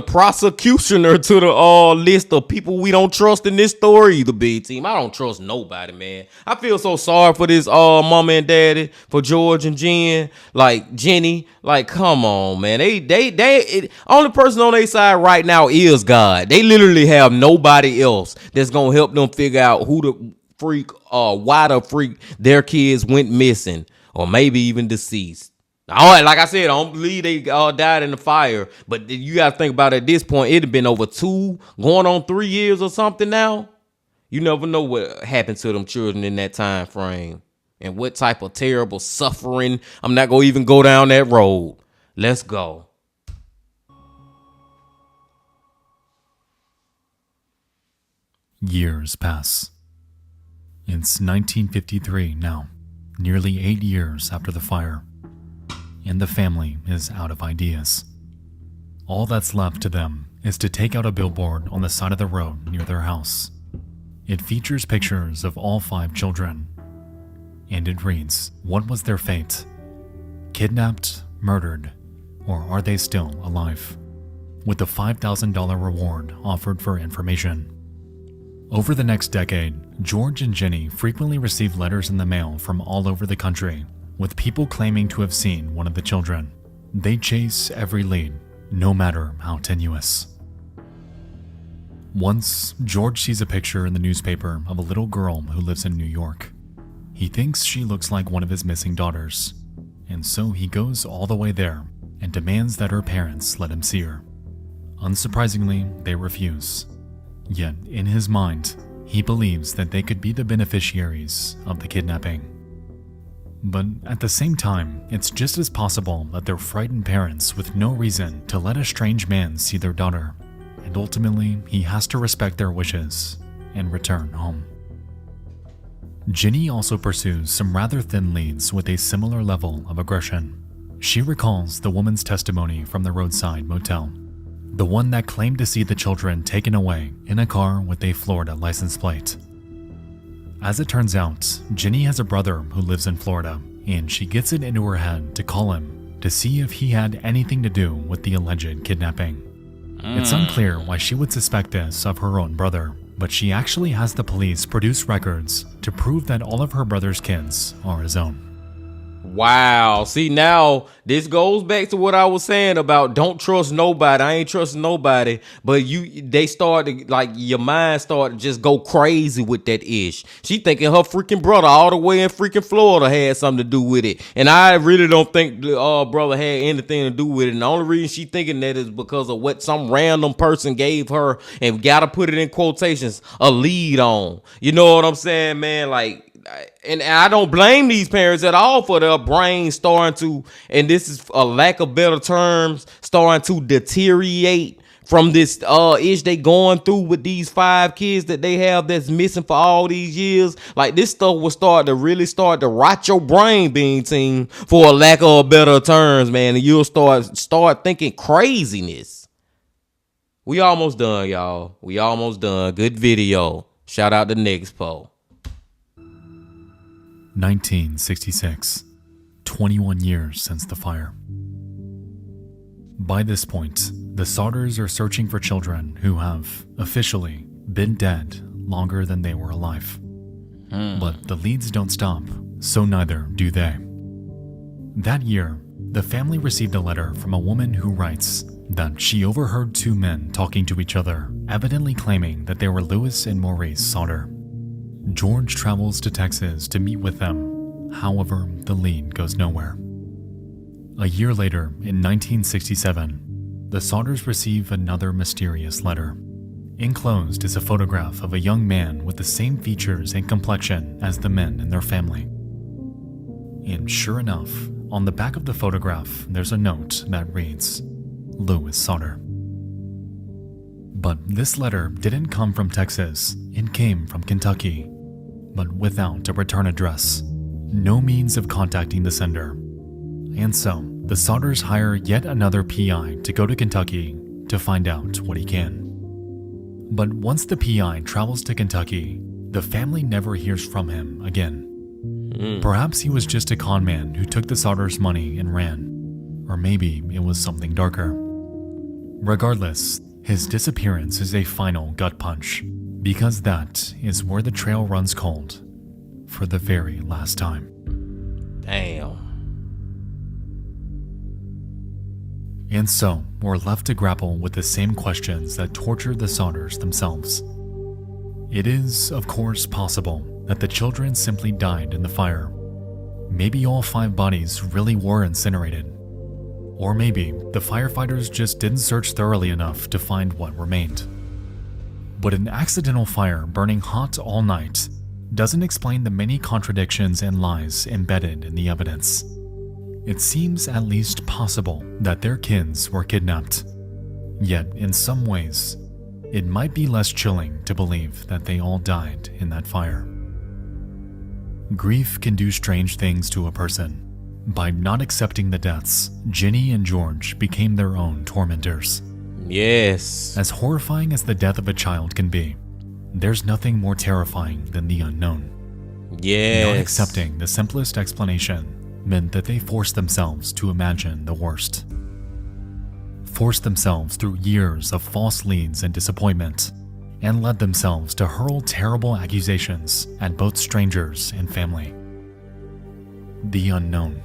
prosecutioner to the list of people we don't trust in this story either, B team. I don't trust nobody, man. I feel so sorry for this mama and daddy, for George and Jen, like Jenny. Like, come on, man. Only person on their side right now is God. They literally have nobody else that's gonna help them figure out who the freak, why the freak their kids went missing, or maybe even deceased. Like I said, I don't believe they all died in the fire, but you got to think about it, at this point, it had been over 2, going on 3 years or something now. You never know what happened to them children in that time frame and what type of terrible suffering. I'm not going to even go down that road. Let's go. Years pass. It's 1953 now, nearly 8 years after the fire, and the family is out of ideas. All that's left to them is to take out a billboard on the side of the road near their house. It features pictures of all 5 children, and it reads, what was their fate? Kidnapped, murdered, or are they still alive? With a $5,000 reward offered for information. Over the next decade, George and Jenny frequently received letters in the mail from all over the country, with people claiming to have seen one of the children. They chase every lead, no matter how tenuous. Once, George sees a picture in the newspaper of a little girl who lives in New York. He thinks she looks like one of his missing daughters, and so he goes all the way there and demands that her parents let him see her. Unsurprisingly, they refuse. Yet, in his mind, he believes that they could be the beneficiaries of the kidnapping. But at the same time, it's just as possible that they're frightened parents with no reason to let a strange man see their daughter, and ultimately, he has to respect their wishes and return home. Jenny also pursues some rather thin leads with a similar level of aggression. She recalls the woman's testimony from the roadside motel, the one that claimed to see the children taken away in a car with a Florida license plate. As it turns out, Jenny has a brother who lives in Florida, and she gets it into her head to call him to see if he had anything to do with the alleged kidnapping. It's unclear why she would suspect this of her own brother, but she actually has the police produce records to prove that all of her brother's kids are his own. Wow. See, now this goes back to what I was saying about don't trust nobody. I ain't trusting nobody. But they started, like, your mind started to just go crazy with that ish. She thinking her freaking brother all the way in freaking Florida had something to do with it. And I really don't think the brother had anything to do with it. And the only reason she thinking that is because of what some random person gave her, and gotta put it in quotations, a lead on. You know what I'm saying, man? Like, and I don't blame these parents at all for their brain starting to, and this is a lack of better terms, starting to deteriorate from this ish they going through with these 5 kids that they have that's missing for all these years. Like, this stuff will start to rot your brain, being team, for a lack of better terms, man, and you'll start thinking craziness. We almost done, y'all. We almost done. Good video. Shout out to Nexpo. 1966, 21 years since the fire. By this point, the Sodders are searching for children who have, officially, been dead longer than they were alive. But the leads don't stop, so neither do they. That year, the family received a letter from a woman who writes that she overheard 2 men talking to each other, evidently claiming that they were Louis and Maurice Sodder. George travels to Texas to meet with them. However, the lead goes nowhere. A year later, in 1967, the Sodders receive another mysterious letter. Enclosed is a photograph of a young man with the same features and complexion as the men in their family. And sure enough, on the back of the photograph, there's a note that reads, Louis Sodder. But this letter didn't come from Texas, it came from Kentucky, but without a return address, no means of contacting the sender. And so, the Sodders hire yet another PI to go to Kentucky to find out what he can. But once the PI travels to Kentucky, the family never hears from him again. Perhaps he was just a con man who took the Sodders' money and ran, or maybe it was something darker. Regardless, his disappearance is a final gut punch, because that is where the trail runs cold for the very last time. Damn. And so, we're left to grapple with the same questions that tortured the Sodders themselves. It is, of course, possible that the children simply died in the fire. Maybe all 5 bodies really were incinerated. Or maybe the firefighters just didn't search thoroughly enough to find what remained. But an accidental fire burning hot all night doesn't explain the many contradictions and lies embedded in the evidence. It seems at least possible that their kids were kidnapped. Yet, in some ways, it might be less chilling to believe that they all died in that fire. Grief can do strange things to a person. By not accepting the deaths, Ginny and George became their own tormentors. Yes. As horrifying as the death of a child can be, there's nothing more terrifying than the unknown. Yes. Not accepting the simplest explanation meant that they forced themselves to imagine the worst. Forced themselves through years of false leads and disappointment, and led themselves to hurl terrible accusations at both strangers and family. The unknown.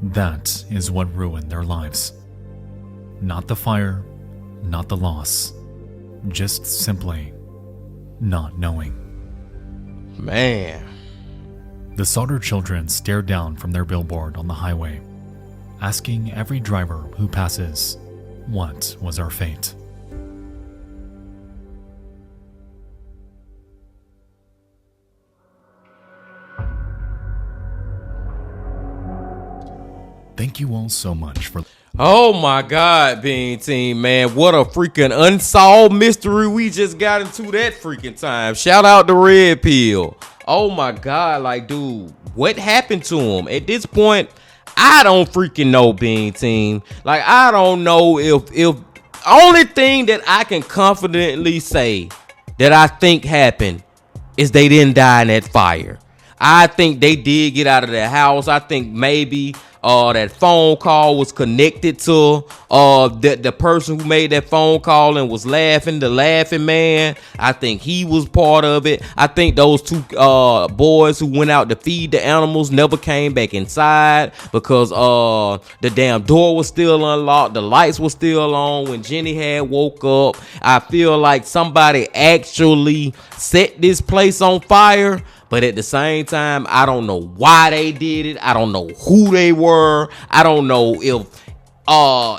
That is what ruined their lives. Not the fire, not the loss, just simply not knowing. Man. The Sodder children stared down from their billboard on the highway, asking every driver who passes, what was our fate? Thank you all so much for... Oh my God, Bean Team, man. What a freaking unsolved mystery we just got into that freaking time. Shout out to Red Pill. Oh my God, like, dude, what happened to him? At this point, I don't freaking know, Bean Team. Like, I don't know if only thing that I can confidently say that I think happened is they didn't die in that fire. I think they did get out of their house. I think maybe that phone call was connected to the person who made that phone call and was laughing, the laughing man. I think he was part of it. I think those two boys who went out to feed the animals never came back inside because the damn door was still unlocked, the lights were still on when Jenny had woke up. I feel like somebody actually set this place on fire. But at the same time, I don't know why they did it. I don't know who they were. I don't know if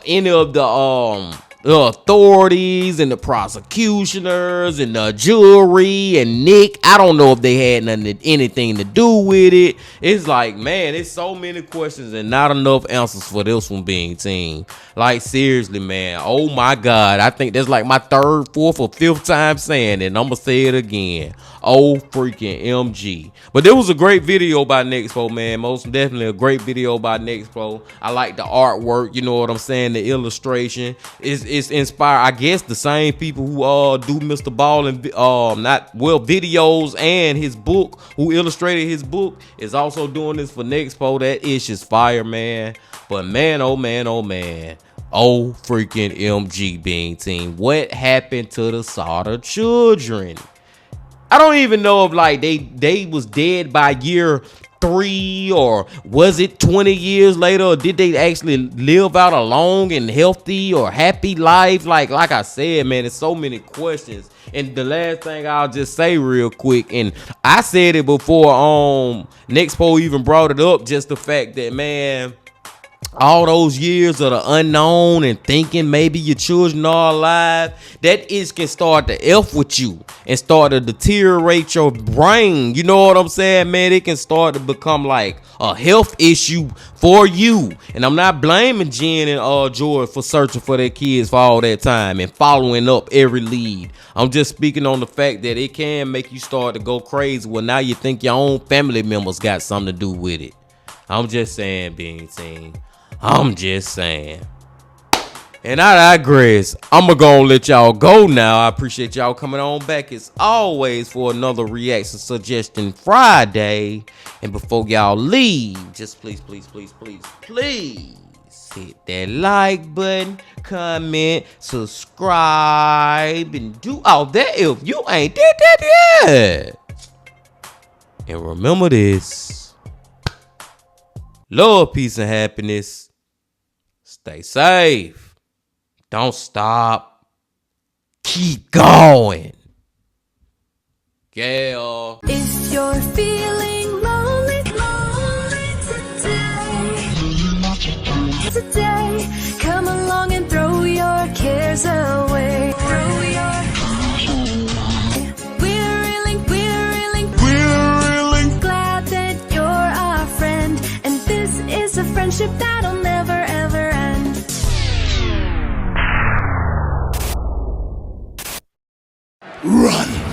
any of the authorities and the prosecutioners and the jury and Nick, I don't know if they had anything to do with it. It's like, man, it's so many questions and not enough answers for this one, Being Team. Like, seriously, man. Oh my God. I think that's like my third, fourth, or fifth time saying it, and I'm gonna say it again. Oh freaking MG. But there was a great video by Nexpo, man. Most definitely a great video by Nexpo. I like the artwork, you know what I'm saying? The illustration is inspired. I guess the same people who do Mr. Ball and videos and his book, who illustrated his book, is also doing this for Nexpo. That ish is fire, man. But man, oh man, oh man. Oh freaking MG, Bean Team. What happened to the Sodder children? I don't even know if like they was dead by year 3 or was it 20 years later, or did they actually live out a long and healthy or happy life? Like I said, man, there's so many questions. And the last thing I'll just say real quick, and I said it before Nexpo even brought it up, just the fact that, man, all those years of the unknown and thinking maybe your children are alive, that itch can start to F with you and start to deteriorate your brain. You know what I'm saying, man? It can start to become like a health issue for you. And I'm not blaming Jen and George for searching for their kids for all that time and following up every lead. I'm just speaking on the fact that it can make you start to go crazy. Well, now you think your own family members got something to do with it. I'm just saying, Being Team. I'm just saying. And I digress. I'm gonna let y'all go now. I appreciate y'all coming on back as always for another Reaction Suggestion Friday. And before y'all leave, just please hit that like button, comment, subscribe, and do all that if you ain't did that yet. And remember this: love, peace, and happiness. Stay safe. Don't stop. Keep going. Yeah. If you're feeling lonely today, come along and throw your cares away. Run!